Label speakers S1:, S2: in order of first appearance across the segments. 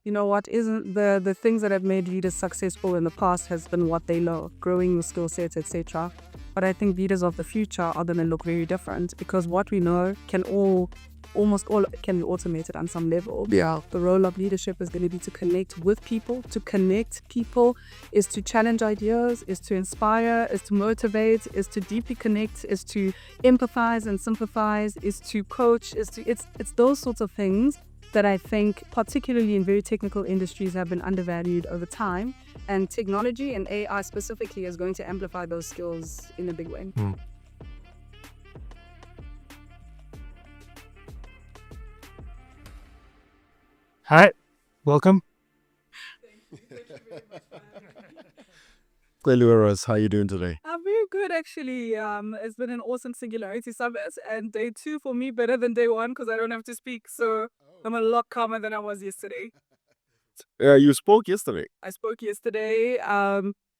S1: you know what, isn't the things that have made leaders successful in the past has been what they know, growing the skill sets, etc. But I think leaders of the future are going to look very different because what we know almost all can be automated on some level.
S2: Yeah.
S1: The role of leadership is going to be to connect with people. To connect people is to challenge ideas, is to inspire, is to motivate, is to deeply connect, is to empathize and sympathize, is to coach, it's those sorts of things that I think, particularly in very technical industries, have been undervalued over time. And technology and AI specifically is going to amplify those skills in a big way.
S3: Hi, welcome.
S2: Celiwe Ross, how are you doing today?
S1: I'm very good, actually. It's been an awesome Singularity Summit, and day 2 for me better than day 1 because I don't have to speak. So I'm a lot calmer than I was yesterday.
S2: You spoke yesterday.
S1: I spoke yesterday.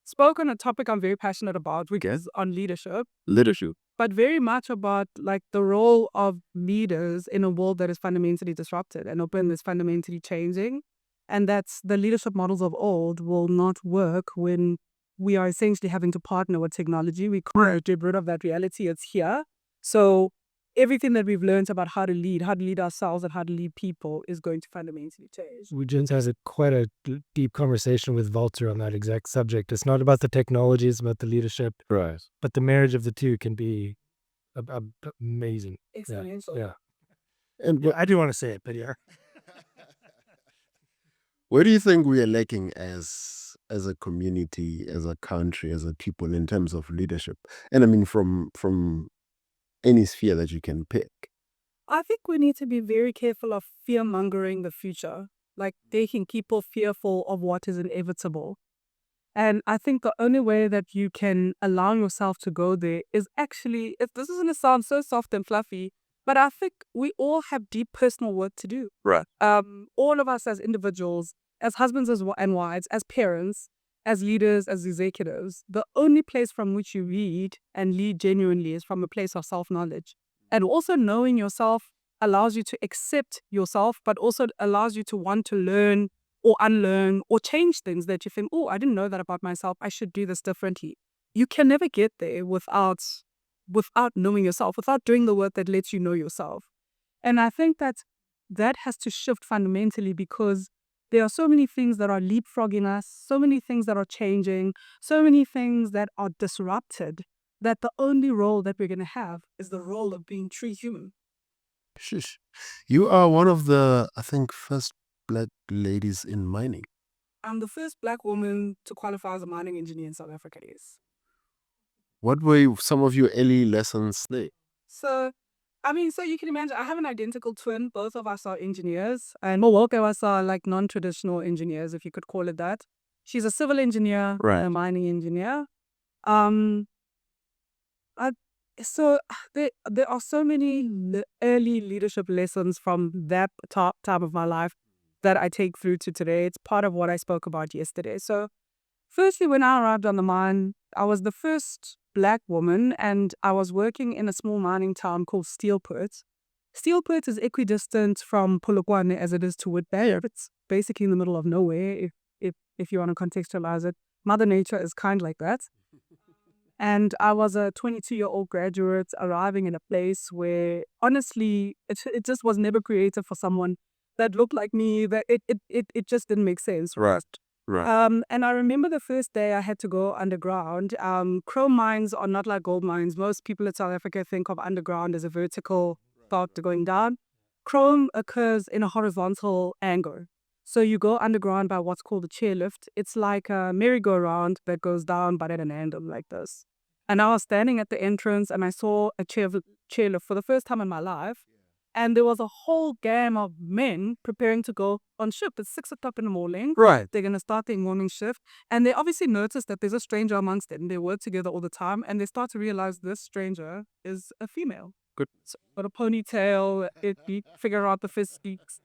S1: Spoke on a topic I'm very passionate about, which is on leadership.
S2: Leadership.
S1: But very much about like the role of leaders in a world that is fundamentally disrupted and open is fundamentally changing. And that's the leadership models of old will not work when we are essentially having to partner with technology. We can't get rid of that reality. It's here. So everything that we've learned about how to lead ourselves and how to lead people is going to fundamentally change.
S3: We just had quite a deep conversation with Walter on that exact subject. It's not about the technology, it's about the leadership.
S2: Right.
S3: But the marriage of the two can be amazing.
S1: Exponential.
S3: Yeah.
S2: And
S3: I do want to say it, but yeah.
S2: where do you think we are lacking as a community, as a country, as a people in terms of leadership? And I mean from any sphere that you can pick.
S1: I think we need to be very careful of fear-mongering the future, like making people fearful of what is inevitable. And I think the only way that you can allow yourself to go there is actually, if this is going to sound so soft and fluffy, but I think we all have deep personal work to do.
S2: Right.
S1: All of us as individuals, as husbands and wives, as parents, as leaders, as executives, the only place from which you lead and lead genuinely is from a place of self-knowledge. And also knowing yourself allows you to accept yourself, but also allows you to want to learn or unlearn or change things that you think, oh, I didn't know that about myself. I should do this differently. You can never get there without knowing yourself, without doing the work that lets you know yourself. And I think that has to shift fundamentally because there are so many things that are leapfrogging us, so many things that are changing, so many things that are disrupted, that the only role that we're going to have is the role of being true human.
S2: Shush. You are one of the, I think, first Black ladies in mining.
S1: I'm the first Black woman to qualify as a mining engineer in South Africa, yes.
S2: What were some of your early lessons there?
S1: So you can imagine, I have an identical twin. Both of us are engineers. And both of us are like non-traditional engineers, if you could call it that. She's a civil engineer,
S2: Right.
S1: a mining engineer. So there are so many early leadership lessons from that time of my life that I take through to today. It's part of what I spoke about yesterday. So firstly, when I arrived on the mine, I was the first Black woman and I was working in a small mining town called Steelport. Steelport is equidistant from Polokwane as it is to Witbank. It's basically in the middle of nowhere if you want to contextualize it. Mother Nature is kind like that. And I was a 22-year-old graduate arriving in a place where, honestly, it just was never created for someone that looked like me. That it just didn't make sense.
S2: Right.
S1: And I remember the first day I had to go underground. Chrome mines are not like gold mines. Most people in South Africa think of underground as a vertical path going down. Chrome occurs in a horizontal angle. So you go underground by what's called a chairlift. It's like a merry-go-round that goes down but at an angle like this. And I was standing at the entrance and I saw a chairlift for the first time in my life. And there was a whole gang of men preparing to go on shift. It's 6 o'clock in the morning.
S2: Right.
S1: They're going to start their morning shift. And they obviously noticed that there's a stranger amongst them. They work together all the time. And they start to realize this stranger is a female.
S2: Good.
S1: So, got a ponytail, figure out the physiques.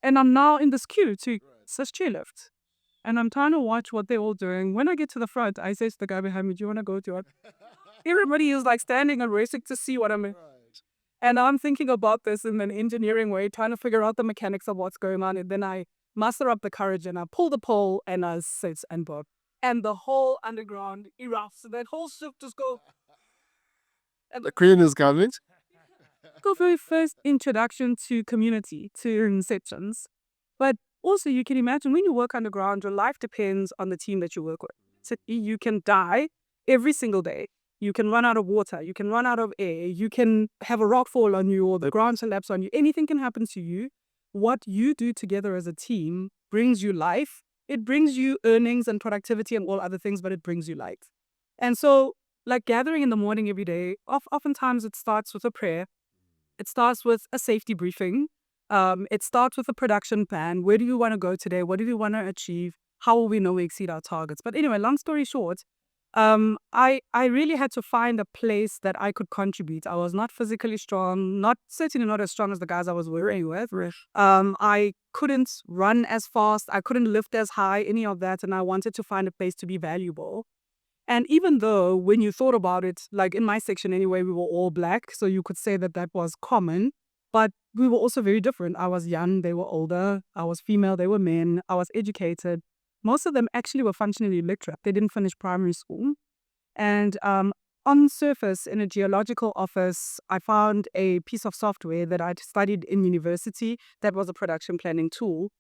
S1: And I'm now in this queue to this chairlift. And I'm trying to watch what they're all doing. When I get to the front, I say to the guy behind me, do you want to go to it? Everybody is like standing and racing to see what I'm in. And I'm thinking about this in an engineering way, trying to figure out the mechanics of what's going on. And then I muster up the courage, and I pull the pole and I sit and book. And the whole underground erupts. That whole ship just go.
S2: The queen is coming.
S1: Very first introduction to community, to inceptions. But also you can imagine when you work underground, your life depends on the team that you work with. So you can die every single day. You can run out of water. You can run out of air. You can have a rock fall on you or the ground collapse on you. Anything can happen to you. What you do together as a team brings you life. It brings you earnings and productivity and all other things, but it brings you life. And so, like gathering in the morning every day, oftentimes it starts with a prayer. It starts with a safety briefing. It starts with a production plan. Where do you want to go today? What do you want to achieve? How will we know we exceed our targets? But anyway, long story short, I really had to find a place that I could contribute. I was not physically strong, certainly not as strong as the guys I was working with. I couldn't run as fast. I couldn't lift as high, any of that. And I wanted to find a place to be valuable. And even though when you thought about it, like in my section anyway, we were all black. So you could say that that was common. But we were also very different. I was young, they were older. I was female, they were men. I was educated. Most of them actually were functionally literate. They didn't finish primary school. And on surface, in a geological office, I found a piece of software that I'd studied in university that was a production planning tool.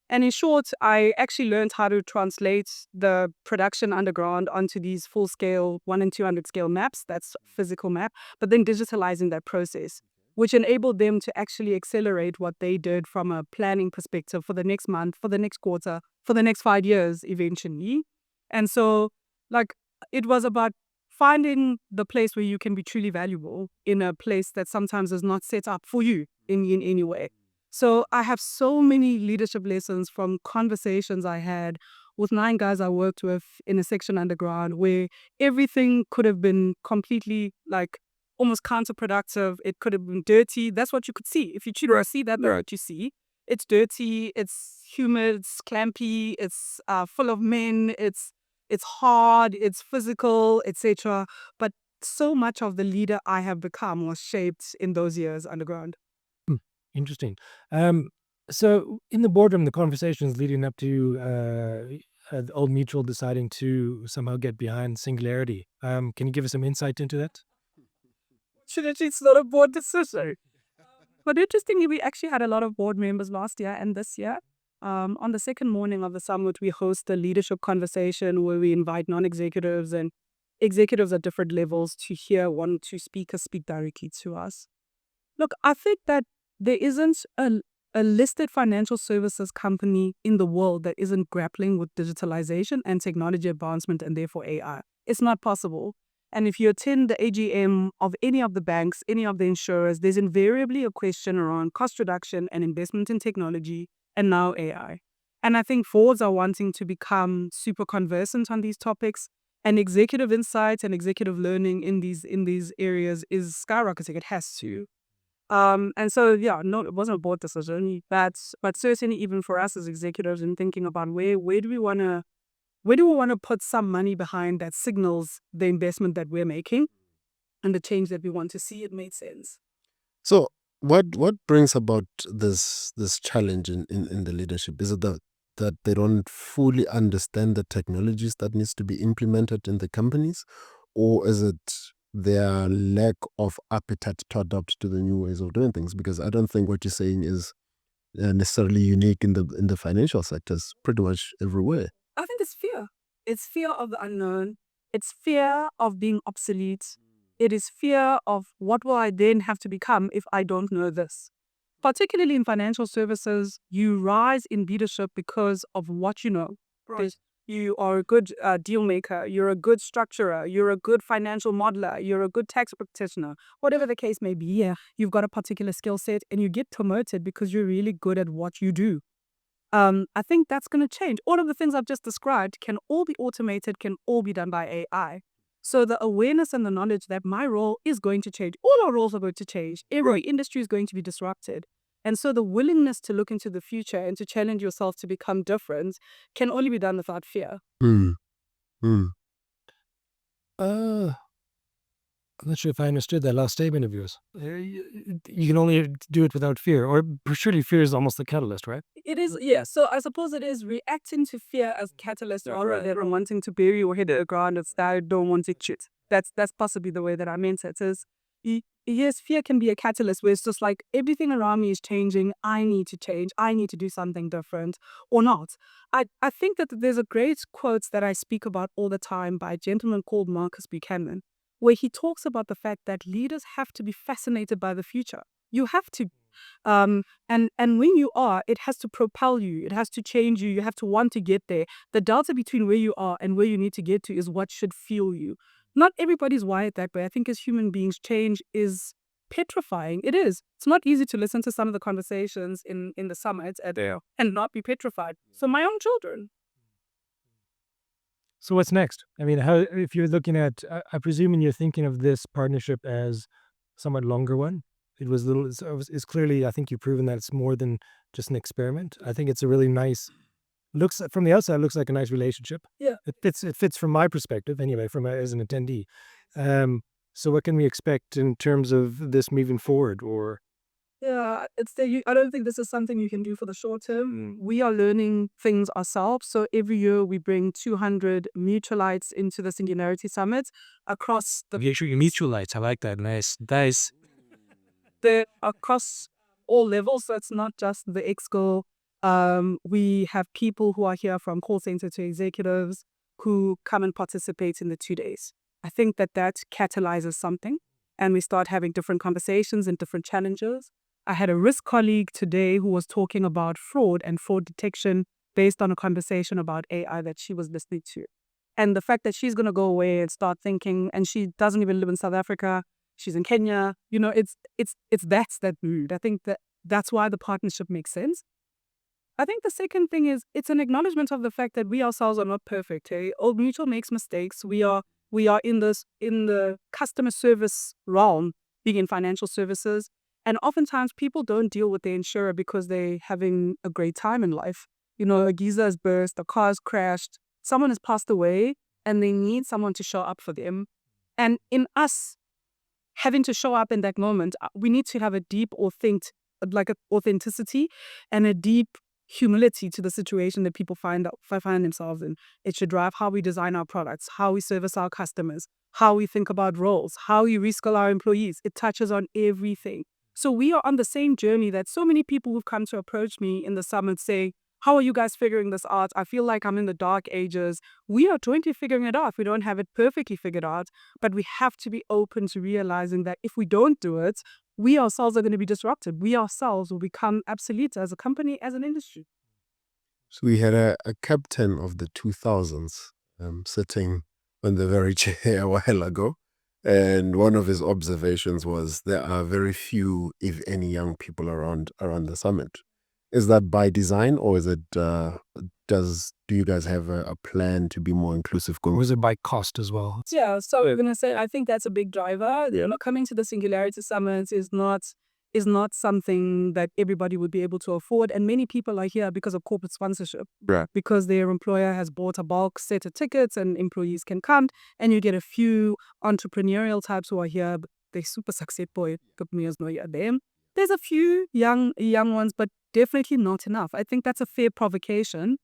S1: And in short, I actually learned how to translate the production underground onto these full-scale 1 and 200 scale maps. That's physical map, but then digitalizing that process, which enabled them to actually accelerate what they did from a planning perspective for the next month, for the next quarter, for the next 5 years eventually. And so, like, it was about finding the place where you can be truly valuable in a place that sometimes is not set up for you in any way. So I have so many leadership lessons from conversations I had with 9 guys I worked with in a section underground where everything could have been completely like almost counterproductive. It could have been dirty. That's what you could see. If you choose to see that, that's what you see. It's dirty, it's humid, it's clampy, it's full of men, it's hard, it's physical, etc. But so much of the leader I have become was shaped in those years underground.
S3: Interesting. So in the boardroom, the conversations leading up to the Old Mutual deciding to somehow get behind Singularity. Can you give us some insight into that?
S1: It's not a board decision. But interestingly, we actually had a lot of board members last year and this year. On the second morning of the summit, we host a leadership conversation where we invite non-executives and executives at different levels to hear one or two speakers speak directly to us. Look, I think that there isn't a listed financial services company in the world that isn't grappling with digitalization and technology advancement and therefore AI. It's not possible. And if you attend the AGM of any of the banks, any of the insurers, there's invariably a question around cost reduction and investment in technology and now AI. And I think boards are wanting to become super conversant on these topics, and executive insight and executive learning in these areas is skyrocketing. It has to. And so, yeah, no, it wasn't a board decision, but certainly even for us as executives and thinking about where do we want to put some money behind that signals the investment that we're making and the change that we want to see, it made sense.
S2: So what brings about this challenge in the leadership? Is it that they don't fully understand the technologies that needs to be implemented in the companies, or is it their lack of appetite to adapt to the new ways of doing things? Because I don't think what you're saying is necessarily unique in the financial sector. It's pretty much everywhere.
S1: I think it's fear. It's fear of the unknown. It's fear of being obsolete. It is fear of what will I then have to become if I don't know this. Particularly in financial services, you rise in leadership because of what you know. Right. You are a good deal maker, you're a good structurer, you're a good financial modeler, you're a good tax practitioner, whatever the case may be. Yeah, you've got a particular skill set and you get promoted because you're really good at what you do. I think that's going to change. All of the things I've just described can all be automated, can all be done by AI. So the awareness and the knowledge that my role is going to change, all our roles are going to change, every industry is going to be disrupted. And so the willingness to look into the future and to challenge yourself to become different can only be done without fear.
S3: I I'm not sure if I understood that last statement of yours. You can only do it without fear, or surely fear is almost the catalyst, right?
S1: It is, yeah. So I suppose it is reacting to fear as catalyst rather than wanting to bury your head in the ground and say, I don't want to shit. That's possibly the way that I meant it. Is yes, fear can be a catalyst where it's just like everything around me is changing. I need to change. I need to do something different or not. I think that there's a great quote that I speak about all the time by a gentleman called Marcus Buchanan, where he talks about the fact that leaders have to be fascinated by the future. You have to. And when you are, it has to propel you. It has to change you. You have to want to get there. The delta between where you are and where you need to get to is what should fuel you. Not everybody's wired that way. I think as human beings, change is petrifying. It is. It's not easy to listen to some of the conversations in the summit and not be petrified. So my own children.
S3: So what's next? I mean, how if you're looking at, I presume you're thinking of this partnership as somewhat longer one. It was little. It's clearly. I think you've proven that it's more than just an experiment. I think it's a really nice. Looks from the outside, looks like a nice relationship.
S1: Yeah.
S3: It fits. It fits from my perspective, anyway. As an attendee. So what can we expect in terms of this moving forward? Or
S1: Yeah, I don't think this is something you can do for the short term. We are learning things ourselves. So every year we bring 200 mutualites into the Singularity Summit across the
S3: mutualites. I like that. Nice.
S1: across all levels. So it's not just the exco. We have people who are here from call center to executives who come and participate in the 2 days. I think that catalyzes something, and we start having different conversations and different challenges. I had a risk colleague today who was talking about fraud and fraud detection based on a conversation about AI that she was listening to. And the fact that she's going to go away and start thinking, and she doesn't even live in South Africa, she's in Kenya, it's that mood. I think that's why the partnership makes sense. I think the second thing is it's an acknowledgement of the fact that we ourselves are not perfect. Hey? Old Mutual makes mistakes. We are in the customer service realm, being in financial services. And oftentimes people don't deal with their insurer because they're having a great time in life. A geyser has burst, a car's crashed, someone has passed away, and they need someone to show up for them. And in us having to show up in that moment, we need to have a deep authenticity and a deep humility to the situation that people find themselves in. It should drive how we design our products, how we service our customers, how we think about roles, how we reskill our employees. It touches on everything. So we are on the same journey that so many people who've come to approach me in the summit say, how are you guys figuring this out? I feel like I'm in the dark ages. We are jointly figuring it out. We don't have it perfectly figured out, but we have to be open to realizing that if we don't do it, we ourselves are going to be disrupted. We ourselves will become obsolete as a company, as an industry.
S2: So we had a captain of the 2000s sitting on the very chair a while ago. And one of his observations was there are very few, if any, young people around the summit. Is that by design, or is it do you guys have a plan to be more inclusive?
S3: Or was it by cost as well?
S1: Yeah, so we're gonna say I think that's a big driver. Coming to the Singularity Summit is not something that everybody would be able to afford, and many people are here because of corporate sponsorship.
S2: Right.
S1: Because their employer has bought a bulk set of tickets, and employees can come, and you get a few entrepreneurial types who are here. But they're super successful. Them. There's a few young ones, but definitely not enough. I think that's a fair provocation.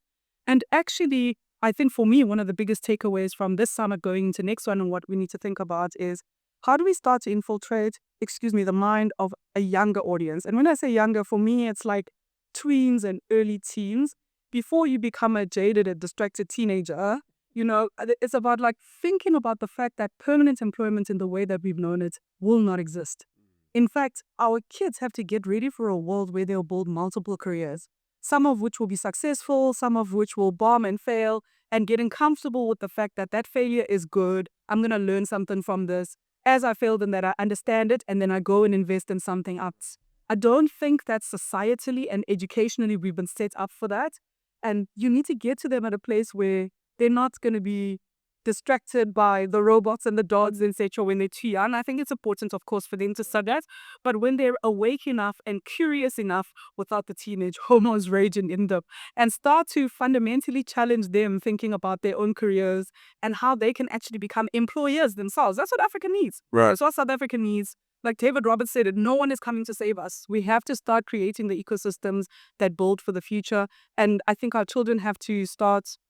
S1: And actually, I think for me, one of the biggest takeaways from this summit going into next one and what we need to think about is how do we start to infiltrate, the mind of a younger audience? And when I say younger, for me, it's like tweens and early teens. Before you become a jaded and distracted teenager, it's about like thinking about the fact that permanent employment in the way that we've known it will not exist. In fact, our kids have to get ready for a world where they'll build multiple careers, some of which will be successful, some of which will bomb and fail, and getting comfortable with the fact that failure is good. I'm going to learn something from this. As I failed in that, I understand it, and then I go and invest in something else. I don't think that societally and educationally we've been set up for that. And you need to get to them at a place where they're not going to be distracted by the robots and the dogs, etc. when they're too young. I think it's important, of course, for them to study that. But when they're awake enough and curious enough without the teenage hormones raging in them, and start to fundamentally challenge them thinking about their own careers and how they can actually become employers themselves. That's what Africa needs.
S2: Right.
S1: That's what South Africa needs. Like David Roberts said, no one is coming to save us. We have to start creating the ecosystems that build for the future. And I think our children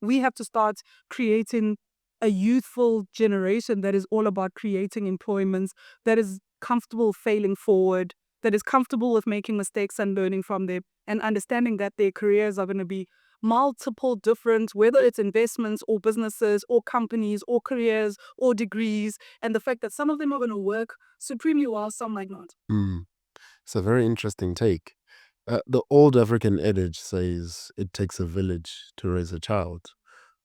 S1: we have to start creating a youthful generation that is all about creating employments, that is comfortable failing forward, that is comfortable with making mistakes and learning from them, and understanding that their careers are going to be multiple different, whether it's investments or businesses or companies or careers or degrees, and the fact that some of them are going to work supremely well, some might not.
S2: It's a very interesting take. The old African adage says it takes a village to raise a child.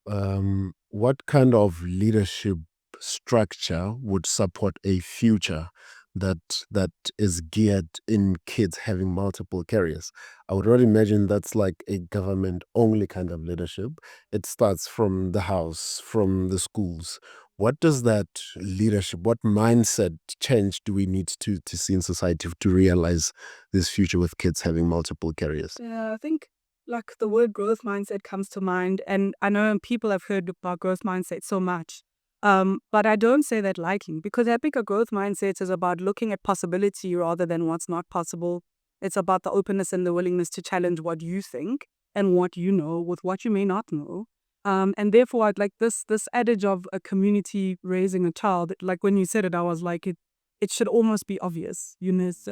S2: What kind of leadership structure would support a future that is geared in kids having multiple careers? I would already imagine that's like a government only kind of leadership. It starts from the house, from the schools. What does that leadership, what mindset change do we need to see in society to realize this future with kids having multiple careers?
S1: Yeah, I think like the word growth mindset comes to mind, and I know people have heard about growth mindset so much. But I don't say that lightly, because I think a growth mindset is about looking at possibility rather than what's not possible. It's about the openness and the willingness to challenge what you think and what you know with what you may not know. And therefore, I'd like this adage of a community raising a child. Like when you said it, I was like, it should almost be obvious, Eunice.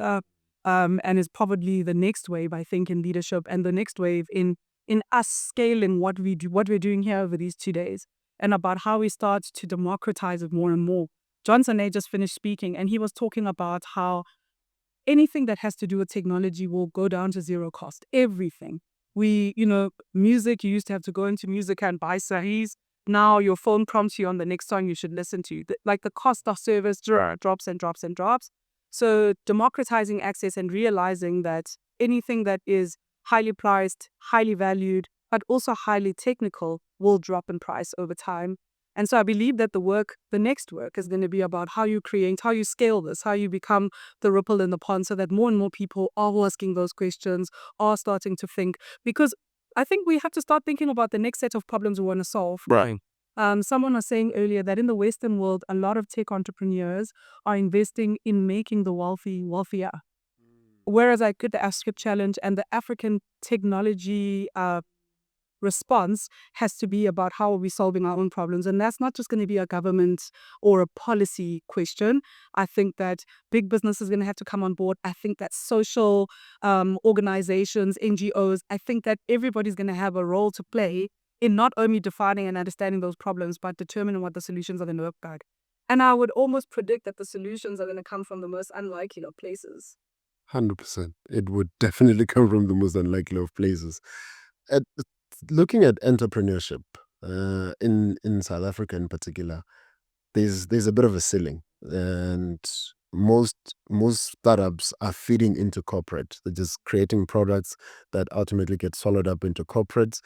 S1: And is probably the next wave, I think, in leadership, and the next wave in us scaling what we're doing here over these 2 days, and about how we start to democratize it more and more. Johnson A just finished speaking, and he was talking about how anything that has to do with technology will go down to zero cost. Everything. Music, you used to have to go into music and buy sahis. Now your phone prompts you on the next song you should listen to. Like the cost of service drops and drops and drops. So democratizing access and realizing that anything that is highly priced, highly valued, but also highly technical will drop in price over time. And so I believe that the next work is going to be about how you create, how you scale this, how you become the ripple in the pond, so that more and more people are asking those questions, are starting to think. Because I think we have to start thinking about the next set of problems we want to solve.
S2: Right.
S1: Someone was saying earlier that in the Western world, a lot of tech entrepreneurs are investing in making the wealthy wealthier. Whereas I could ask a challenge, and the African technology response has to be about how are we solving our own problems. And that's not just going to be a government or a policy question. I think that big business is going to have to come on board. I think that social organizations, NGOs, I think that everybody's going to have a role to play in not only defining and understanding those problems, but determining what the solutions are going to look like. And I would almost predict that the solutions are going to come from the most unlikely of places.
S2: 100%. It would definitely come from the most unlikely of places. Looking at entrepreneurship in South Africa in particular, there's a bit of a ceiling, and most startups are feeding into corporate. They're just creating products that ultimately get swallowed up into corporates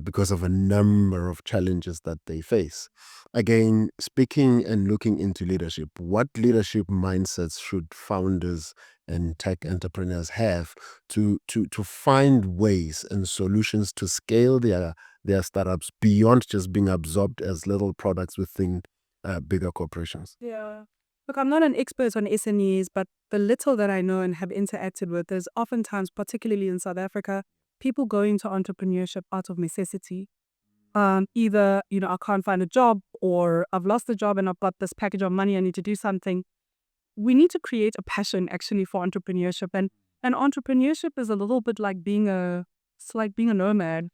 S2: because of a number of challenges that they face. Again, speaking and looking into leadership, what leadership mindsets should founders and tech entrepreneurs have to find ways and solutions to scale their startups beyond just being absorbed as little products within bigger corporations?
S1: Yeah. Look, I'm not an expert on SMEs, but the little that I know and have interacted with, there's oftentimes, particularly in South Africa, people go into entrepreneurship out of necessity. Either, I can't find a job, or I've lost a job and I've got this package of money, I need to do something. We need to create a passion actually for entrepreneurship. And entrepreneurship is a little bit like it's like being a nomad.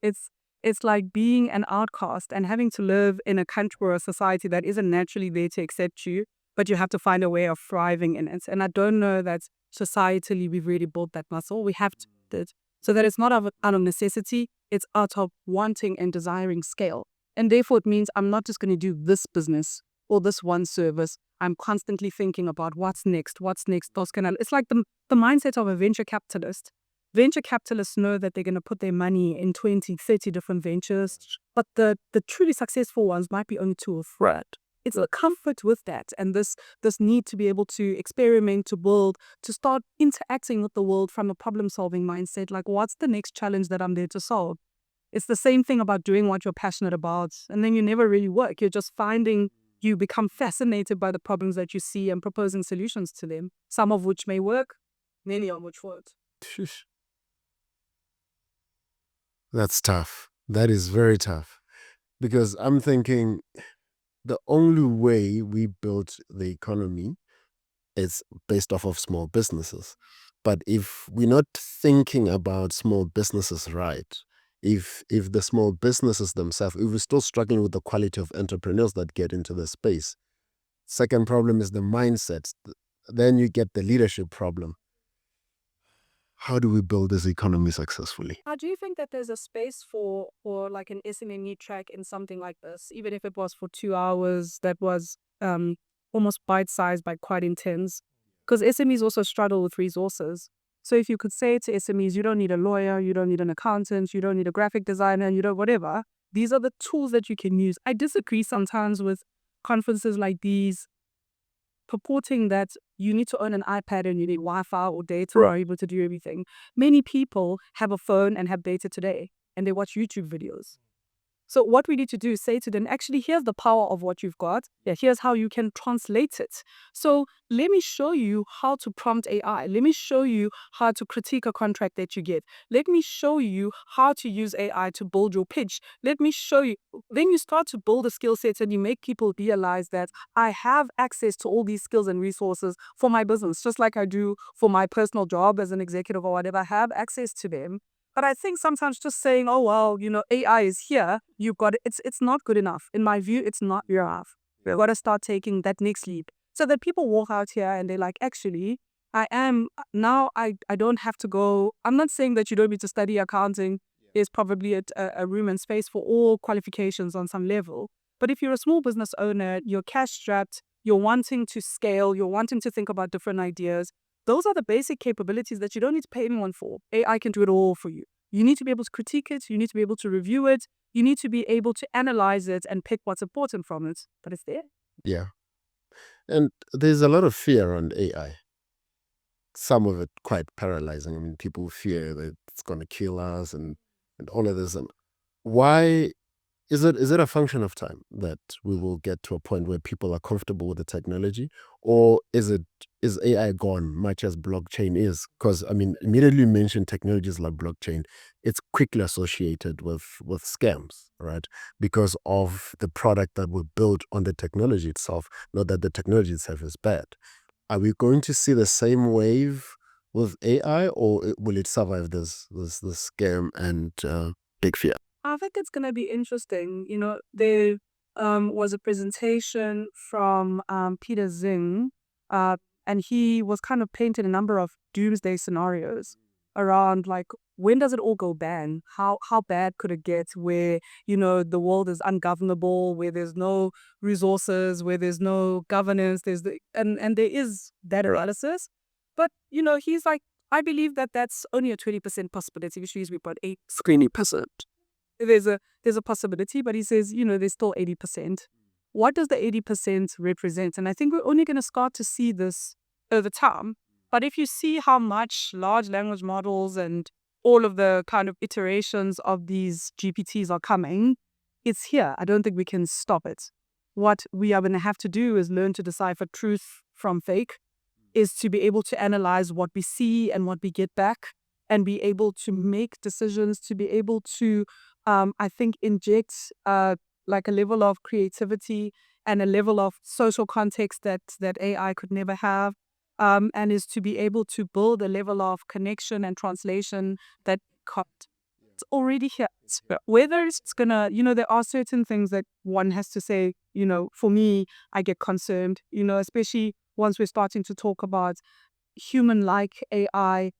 S1: It's like being an outcast and having to live in a country or a society that isn't naturally there to accept you, but you have to find a way of thriving in it. And I don't know that societally we've really built that muscle. We have to build it. So that it's not out of necessity, it's out of wanting and desiring scale. And therefore it means I'm not just going to do this business or this one service. I'm constantly thinking about what's next. It's like the mindset of a venture capitalist. venture capitalists know that they're going to put their money in 20, 30 different ventures, but the truly successful ones might be only 2 or 3. It's the comfort with that and this need to be able to experiment, to build, to start interacting with the world from a problem-solving mindset. Like, what's the next challenge that I'm there to solve? It's the same thing about doing what you're passionate about, and then you never really work. You're just finding you become fascinated by the problems that you see and proposing solutions to them, some of which may work, many of which won't.
S2: That's tough. That is very tough. Because I'm thinking the only way we built the economy is based off of small businesses. But if we're not thinking about small businesses right, if the small businesses themselves, if we're still struggling with the quality of entrepreneurs that get into the space, second problem is the mindset. Then you get the leadership problem. How do we build this economy successfully?
S1: How do you think that there's a space for like an SME track in something like this, even if it was for 2 hours, that was almost bite-sized but quite intense? Because SMEs also struggle with resources. So if you could say to SMEs, you don't need a lawyer, you don't need an accountant, you don't need a graphic designer, you don't whatever. These are the tools that you can use. I disagree sometimes with conferences like these purporting that you need to own an iPad and you need Wi-Fi or data to be able to do everything. Many people have a phone and have data today, and they watch YouTube videos. So what we need to do is say to them, actually, here's the power of what you've got. Yeah, here's how you can translate it. So let me show you how to prompt AI. Let me show you how to critique a contract that you get. Let me show you how to use AI to build your pitch. Let me show you. Then you start to build a skill set and you make people realize that I have access to all these skills and resources for my business, just like I do for my personal job as an executive or whatever. I have access to them. But I think sometimes just saying, oh, well, AI is here, you've got it. It's not good enough. In my view, it's not enough. We've got to start taking that next leap so that people walk out here and they're like, actually, I don't have to go. I'm not saying that you don't need to study accounting. There's probably a room and space for all qualifications on some level. But if you're a small business owner, you're cash strapped, you're wanting to scale, you're wanting to think about different ideas, those are the basic capabilities that you don't need to pay anyone for. AI can do it all for you. You need to be able to critique it. You need to be able to review it. You need to be able to analyze it and pick what's important from it. But it's there.
S2: Yeah. And there's a lot of fear around AI. Some of it quite paralyzing. I mean, people fear that it's going to kill us and all of this. And why is it a function of time that we will get to a point where people are comfortable with the technology, or is AI gone, much as blockchain is? Because I mean, immediately you mention technologies like blockchain, it's quickly associated with scams, right? Because of the product that we built on the technology itself, not that the technology itself is bad. Are we going to see the same wave with AI, or will it survive this scam and big fear?
S1: I think it's going to be interesting. There was a presentation from Peter Zing, and he was kind of painting a number of doomsday scenarios around, like, when does it all go bad? How bad could it get where, the world is ungovernable, where there's no resources, where there's no governance, and there is that analysis. But, he's like, I believe that that's only a 20% possibility, which means we've got 80%. There's a possibility, but he says, there's still 80%. What does the 80% represent? And I think we're only going to start to see this over time. But if you see how much large language models and all of the kind of iterations of these GPTs are coming, it's here. I don't think we can stop it. What we are going to have to do is learn to decipher truth from fake, is to be able to analyze what we see and what we get back, and be able to make decisions, to be able to, I think, inject like a level of creativity and a level of social context that AI could never have, and is to be able to build a level of connection and translation that it's already here. Whether it's gonna, there are certain things that one has to say, for me, I get concerned, especially once we're starting to talk about human-like AI,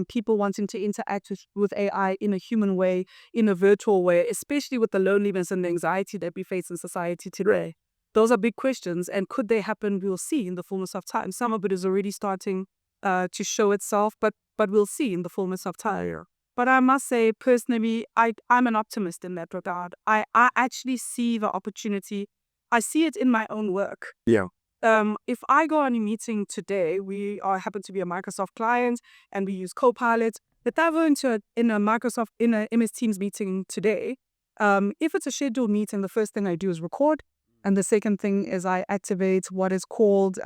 S1: people wanting to interact with AI in a human way, in a virtual way, especially with the loneliness and the anxiety that we face in society today. Those are big questions, and could they happen? We'll see in the fullness of time. Some of it is already starting to show itself, but we'll see in the fullness of time. But I must say, personally, I'm an optimist in that regard. I actually see the opportunity. I see it in my own work.
S2: Yeah.
S1: If I go on a meeting today, we happen to be a Microsoft client and we use Copilot. If I go into in a MS Teams meeting today, if it's a scheduled meeting, the first thing I do is record. And the second thing is I activate what is called,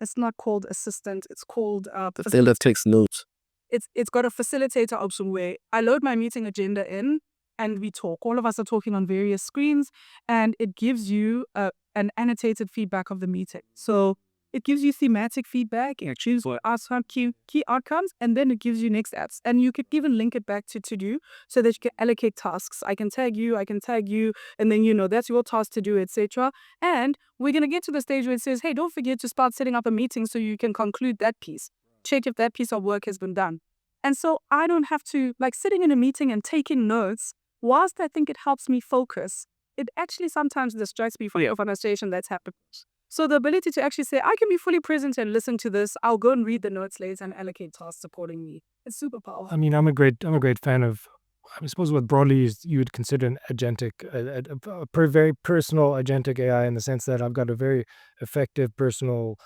S1: it's not called assistant, it's called...
S2: The thing that takes notes.
S1: It's got a facilitator option where I load my meeting agenda in and we talk. All of us are talking on various screens and it gives you an annotated feedback of the meeting. So it gives you thematic feedback, it chooses some key outcomes, and then it gives you next steps. And you could even link it back to do so that you can allocate tasks. I can tag you, and then, that's your task to do, etc. And we're going to get to the stage where it says, hey, don't forget to start setting up a meeting so you can conclude that piece. Check if that piece of work has been done. And so I don't have to, sitting in a meeting and taking notes, whilst I think it helps me focus, it actually sometimes distracts me from the conversation that's happening. So the ability to actually say, I can be fully present and listen to this, I'll go and read the notes later and allocate tasks supporting me. It's super powerful.
S3: I mean, I'm a great fan of, I suppose what broadly you would consider an agentic, a very personal agentic AI, in the sense that I've got a very effective personal,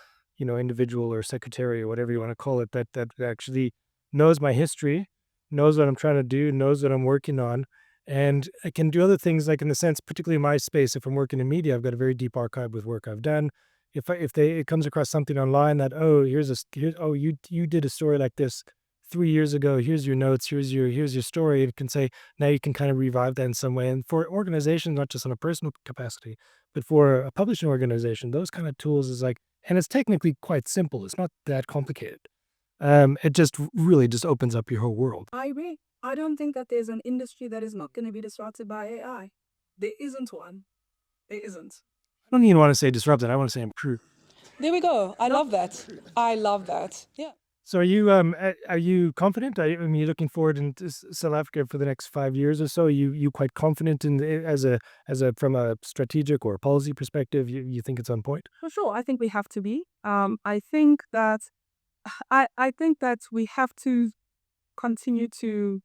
S3: individual or secretary or whatever you want to call it, that actually knows my history, knows what I'm trying to do, knows what I'm working on, and I can do other things, like in the sense, particularly in my space, if I'm working in media, I've got a very deep archive with work I've done. If it comes across something online that, you did a story like this 3 years ago, here's your notes, here's your story, it can say, now you can kind of revive that in some way. And for organizations, not just on a personal capacity, but for a publishing organization, those kind of tools is and it's technically quite simple. It's not that complicated. It just really just opens up your whole world.
S1: I agree. I don't think that there's an industry that is not going to be disrupted by AI. There isn't one. There isn't.
S3: I don't even want to say disrupted. I want to say improved.
S1: There we go. I love that. Yeah.
S3: So are you confident? Are you looking forward into South Africa for the next 5 years or so? You quite confident in as a from a strategic or policy perspective? You think it's on point?
S1: For sure. I think we have to be. I think that we have to continue to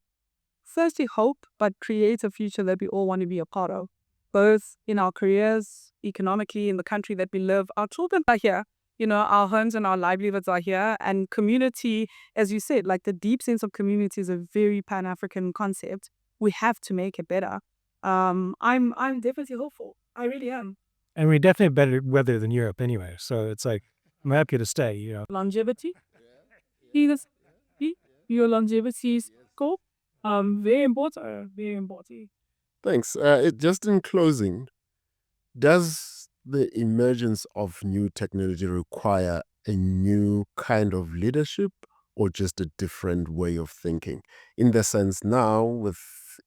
S1: firstly hope, but create a future that we all want to be a part of, both in our careers, economically, in the country that we live. Our children are here, our homes and our livelihoods are here, and community, as you said, the deep sense of community is a very Pan-African concept. We have to make it better. I'm definitely hopeful. I really am.
S3: And we definitely have better weather than Europe anyway, so it's I'm happy to stay,
S1: Longevity. Your longevity is cool. Very important. Very important.
S2: Thanks. Just in closing, does the emergence of new technology require a new kind of leadership or just a different way of thinking? In the sense now, with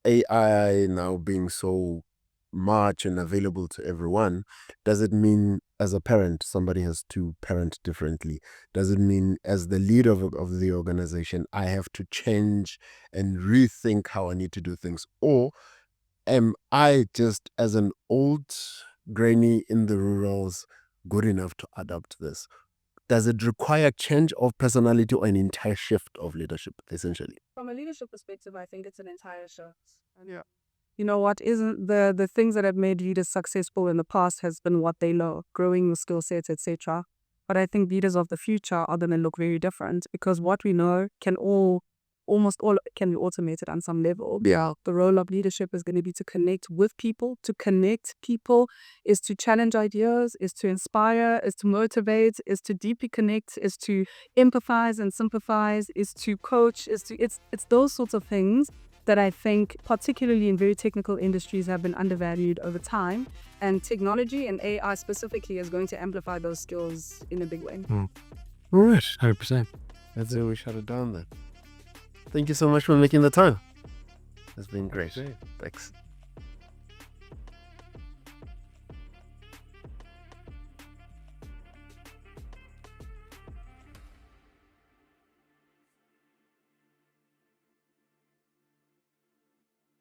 S2: AI now being so much and available to everyone, does it mean as a parent somebody has to parent differently? Does it mean as the leader of the organization I have to change and rethink how I need to do things? Or am I just, as an old granny in the rurals, good enough to adapt this? Does it require change of personality or an entire shift of leadership, essentially?
S1: From a leadership perspective, I think it's an entire shift.
S2: Yeah.
S1: You know what, isn't the things that have made leaders successful in the past has been what they know, growing the skill sets, etc. But I think leaders of the future are going to look very different, because what we know almost all can be automated on some level.
S2: Yeah.
S1: The role of leadership is going to be to connect with people. To connect people is to challenge ideas, is to inspire, is to motivate, is to deeply connect, is to empathize and sympathize, is to coach, it's those sorts of things that I think, particularly in very technical industries, have been undervalued over time. And technology and AI specifically is going to amplify those skills in a big way.
S3: All right, 100%.
S2: That's it. We shut it down then. Thank you so much for making the time. It's been great. Thanks.